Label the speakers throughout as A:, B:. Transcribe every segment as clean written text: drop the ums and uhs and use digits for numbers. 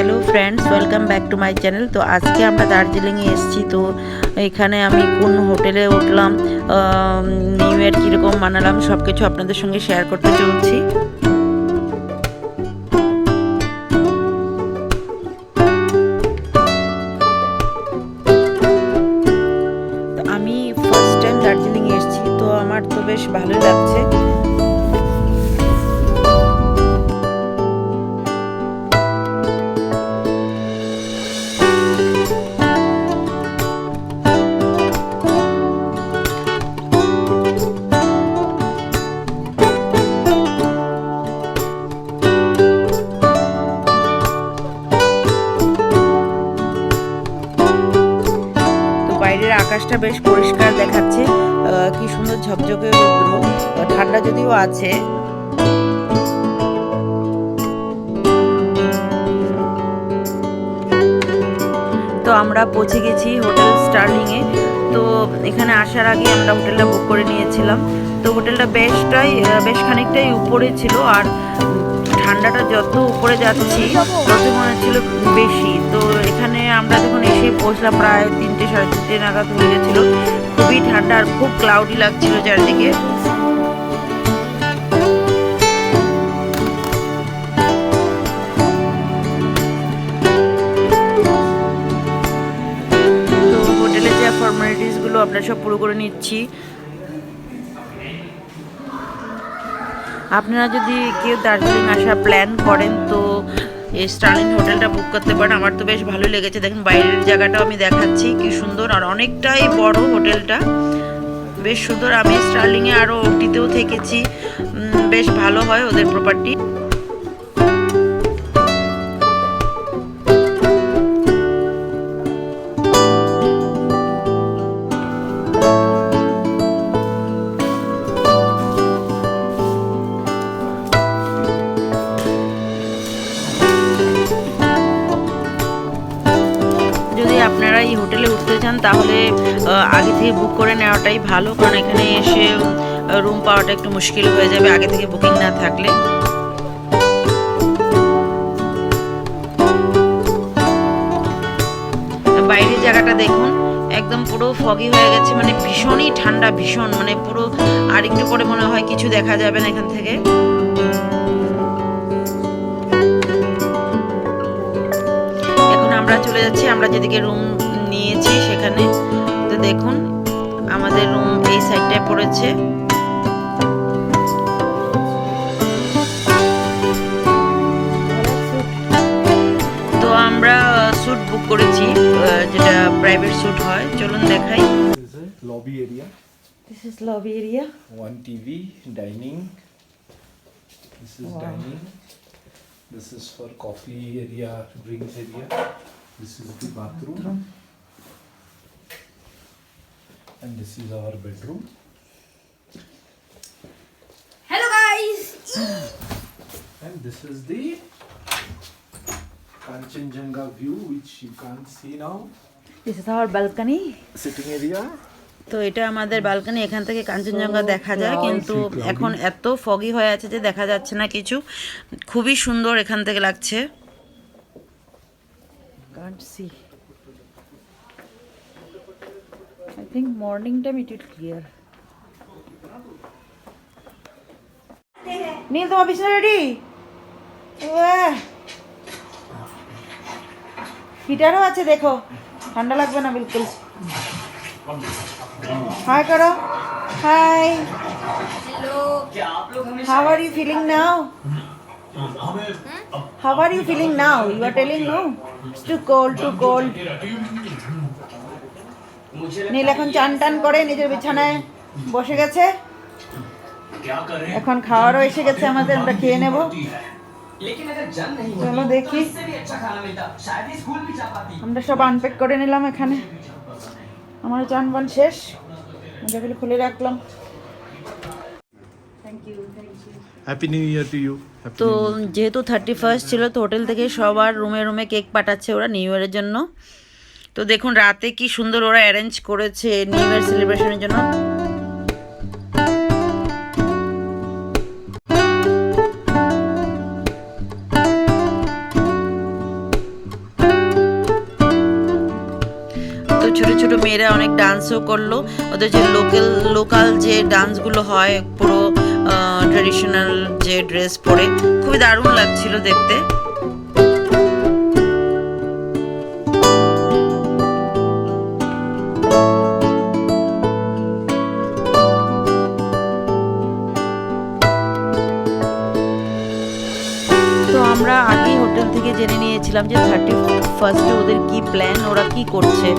A: Hello friends, welcome back to my channel. তো আজকে আমরা দার্জিলিংয়ে এসেছি। তো এখানে আমি কোন হোটেলে উঠলাম, নিউ ইয়ার কীরকম মানালাম, সব কিছু আপনাদের সঙ্গে শেয়ার করতে চলছি। তো আমি ফার্স্ট টাইম দার্জিলিংয়ে এসেছি, তো আমার তো বেশ ভালোই লাগছে। বাইরের আকাশটা বেশ পরিষ্কার দেখাচ্ছে, কি সুন্দর ঝকঝকে রৌদ্র, ঠান্ডা যদিও আছে। তো আমরা পৌঁছে গেছি হোটেল স্টার্লিংয়ে। তো এখানে আসার আগে আমরা হোটেলটা বুক করে নিয়েছিলাম। তো হোটেলটা বেশ খানিকটাই উপরে ছিল, আর ঠান্ডাটা যত উপরে যাচ্ছি তত মনে হচ্ছিল বেশি। তো এখানে আমরা যখন এসে পৌঁছলাম প্রায় 3টে সাড়ে 3টে নাগাদ হয়ে গেছিলো। খুবই ঠান্ডা আর খুব ক্লাউডি লাগছিল চারদিকে। তো হোটেলের যে ফর্মালিটিসগুলো আপনারা সব পুরো করে নিচ্ছি। আপনারা যদি কেউ দার্জিলিং আসার প্ল্যান করেন তো এই স্টার্লিং হোটেলটা বুক করতে পারেন। আমার তো বেশ ভালো লেগেছে। দেখেন বাইরের জায়গাটাও আমি দেখাচ্ছি, কি সুন্দর, আর অনেকটাই বড় হোটেলটা, বেশ সুন্দর। আমি স্টার্লিংয়ে আরও ওটিতেও থেকেছি, বেশ ভালো হয় ওদের প্রপার্টি। আপনারা এই হোটেলে উঠতে চান তাহলে আগে থেকে বুক করে নেওয়াটাই ভালো, কারণ এখানে এসে রুম পাওয়াটা একটু মুশকিল হয়ে যাবে আগে থেকে বুকিং না থাকলে। বাইরের জায়গাটা দেখুন, একদম পুরো ফগি হয়ে গেছে, মানে ভীষণই ঠান্ডা, ভীষণ, মানে পুরো আর একটু পরে মনে হয় কিছু দেখা যাবে না এখান থেকে। এখন আমরা চলে যাচ্ছি আমরা যেদিকে রুম নিয়েছি সেখানে। তো দেখুন আমাদের রুম এই সাইডটায় পড়েছে। তো আমরা স্যুট বুক করেছি, যেটা প্রাইভেট স্যুট হয়। চলুন দেখাই।
B: Lobby area.
A: This is lobby area.
B: One TV, dining. This is dining. This is for coffee area, drinks area. This is the bathroom. And this is our bedroom.
C: Hello guys!
B: And this is the Kanchenjunga view, which you can't see now.
A: This is our balcony.
B: Sitting area.
A: তো এটা আমাদের balcony, এখান থেকে কাঞ্চনজঙ্ঘা দেখা যায়, কিন্তু এখন এত ফগি হয়ে আছে যে দেখা যাচ্ছে না কিছু। খুবই সুন্দর এখান থেকে লাগছে। Can't see. I think morning time it will clear. নীল, তোমার বিছানা রেডি? হিটারও আছে, দেখো, ঠান্ডা লাগবে না বিলকুল। हाय करो, हाय,
C: Hello.
A: how are you feeling now? How are you feeling now? You are telling no, it's too cold, too cold. নীল এখন চান টান করে নিজের বিছানায় বসে গেছে। এখন খাওয়ারও এসে গেছে আমাদের, আমরা খেয়ে নেব। চলো দেখি, আমরা সব আনপ্যাক করে নিলাম এখানে। আমার চান বান শেষ, যেগুলো খুলে রাখলাম।
B: Happy New Year to you.
A: তো যেহেতু 31st ছিল, তো হোটেল থেকে সবার রুমে রুমে কেক পাঠাচ্ছে ওরা নিউ ইয়ারের জন্য। তো দেখুন রাতে কি সুন্দর ওরা অ্যারেঞ্জ করেছে নিউ ইয়ার সেলিব্রেশনের জন্য। ছোট ছোট মেয়েরা অনেক ডান্সও করলো, ওদের যে লোকাল যে ডান্সগুলো হয় পুরো ট্রেডিশনাল যে ড্রেস পরে, খুবই দারুণ লাগছিল দেখতে। তো আমরা আগেই হোটেল থেকে জেনে নিয়েছিলাম যে 31 ওদের কি প্ল্যান, ওরা কি করছে।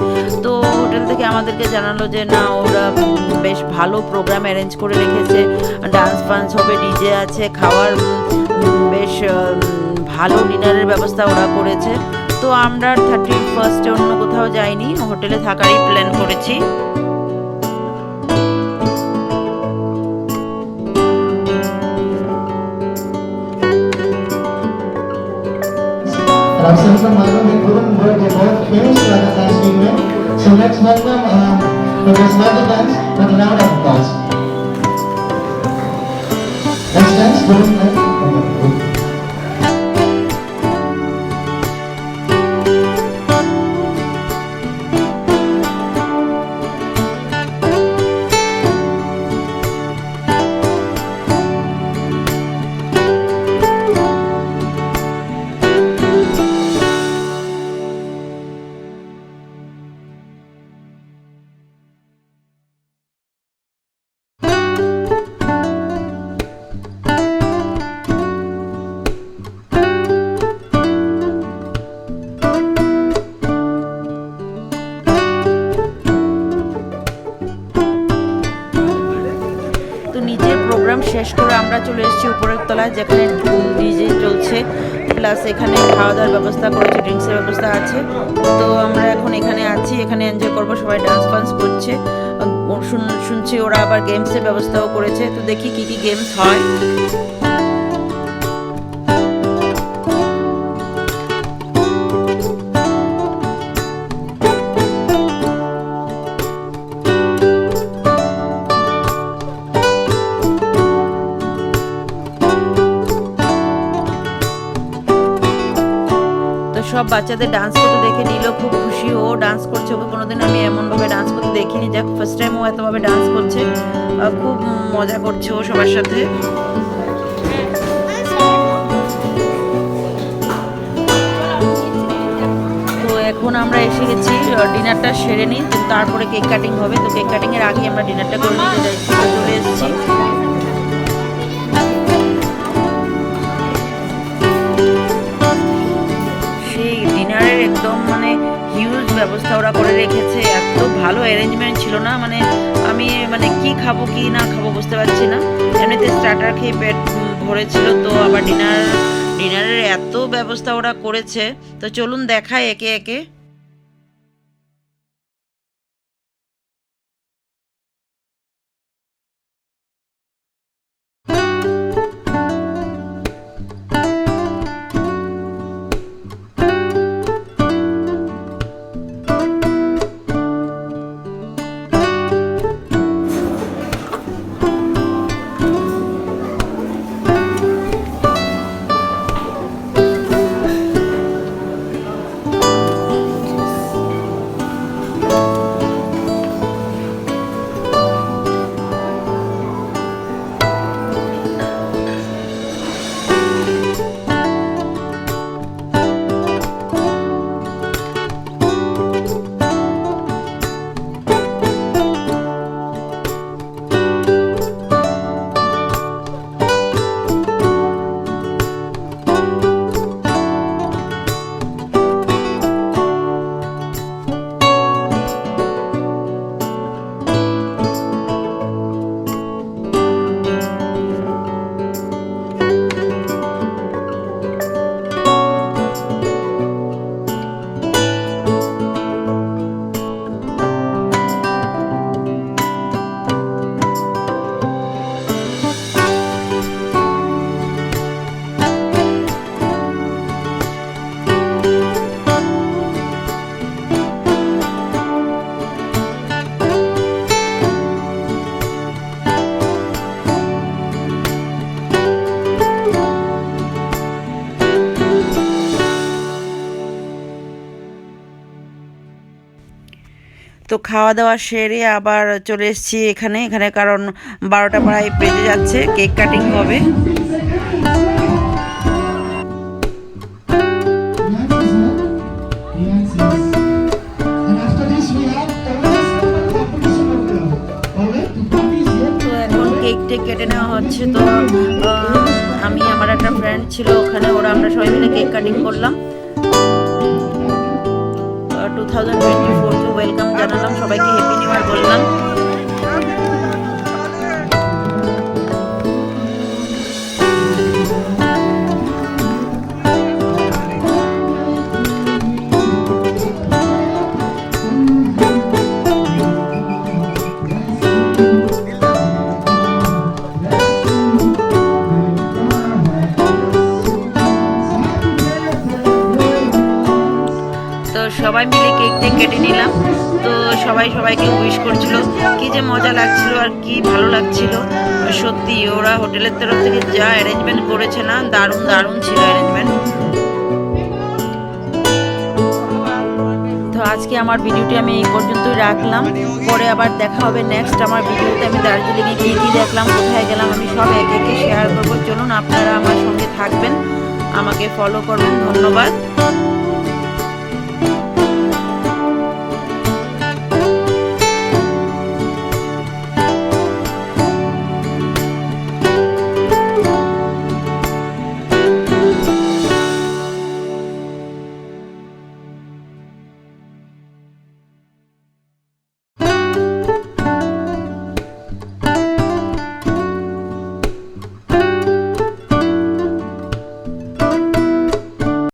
A: তো হোটেল থেকে আমাদেরকে জানালো যে না, ওরা বেশ ভালো প্রোগ্রাম অ্যারেঞ্জ করে রেখেছে, ডান্স ফান্স হবে, ডিজে আছে, খাওয়ার বেশ ভালো ডিনারের ব্যবস্থা ওরা করেছে। তো আমরা 31 অন্য কোথাও যাইনি, হোটেলে থাকারই প্ল্যান করেছি।
D: Ramsam Malum and Gurun were they both famous Raga dance women. So let's welcome for this Raga dance with a round of applause. Next dance, Gurun and
A: শেষ করে আমরা চলে এসেছি উপরের তলায়, যেখানে ডিজে চলছে, প্লাস এখানে খাওয়া দাওয়ার ব্যবস্থা করেছে, ড্রিঙ্কসের ব্যবস্থা আছে। তো আমরা এখন এখানে আছি, এখানে এনজয় করবো, সবাই ডান্স ফান্স করছে, শুনছি ওরা আবার গেমসের ব্যবস্থাও করেছে। তো দেখি কি কি গেমস হয়। সব বাচ্চাদের ডান্স করতে দেখে নিল, খুব খুশি, ও ডান্স করছে, ওকে কোনোদিন আমি এমনভাবে ডান্স করতে দেখিনি, যাক ফার্স্ট টাইম ও এতভাবে ডান্স করছে, খুব মজা করছে ও সবার সাথে। তো এখন আমরা এসে গেছি, ডিনারটা সেরে নিই, তারপরে কেক কাটিং হবে। তো কেক কাটিংয়ের আগে আমরা ডিনারটা করে নিতে যাচ্ছি, চলে এসেছি। একদম মানে হিউজ ব্যবস্থা ওরা করে রেখেছে, এত ভালো অ্যারেঞ্জমেন্ট ছিল না, মানে আমি মানে কি খাবো কি না খাবো বুঝতে পারছি না। এমনিতে স্টার্টার খেয়ে পেট ভরেছিল, তো আবার ডিনারের এত ব্যবস্থা ওরা করেছে। তো চলুন দেখায় একে একে। তো খাওয়া দাওয়া সেরে আবার চলে এসেছি এখানে কারণ 12টা প্রায় বেজে যাচ্ছে, কেক কাটিং হবে।
D: Yes, yes. And after this we have always competition over. Alright, the party is here.
A: তো এখন কেকটা কেটে নেওয়া হচ্ছে। তো আমি আমার একটা ফ্রেন্ড ছিল ওখানে, আমরা সবাই মিলে কেক কাটিং করলাম। 2024 কে ওয়েলকাম জানালাম, সবাইকে হ্যাপি নিউ ইয়ার বললাম। তো সবাই মিলে কেকটা কেটে নিলাম। তো সবাইকে উইশ করছিল, কি যে মজা লাগছিল আর কি ভালো লাগছিল। সত্যি ওরা হোটেলের তরফ থেকে যা অ্যারেঞ্জমেন্ট করেছে না, দারুণ ছিল অ্যারেঞ্জমেন্ট। তো আজকে আমার ভিডিওটি আমি এই পর্যন্তই রাখলাম, পরে আবার দেখা হবে নেক্সট আমার ভিডিওতে। আমি দার্জিলিংয়ে কী দেখলাম, কোথায় গেলাম, আমি সব একে শেয়ার করবো। চলুন আপনারা আমার সঙ্গে থাকবেন, আমাকে ফলো করবেন। ধন্যবাদ।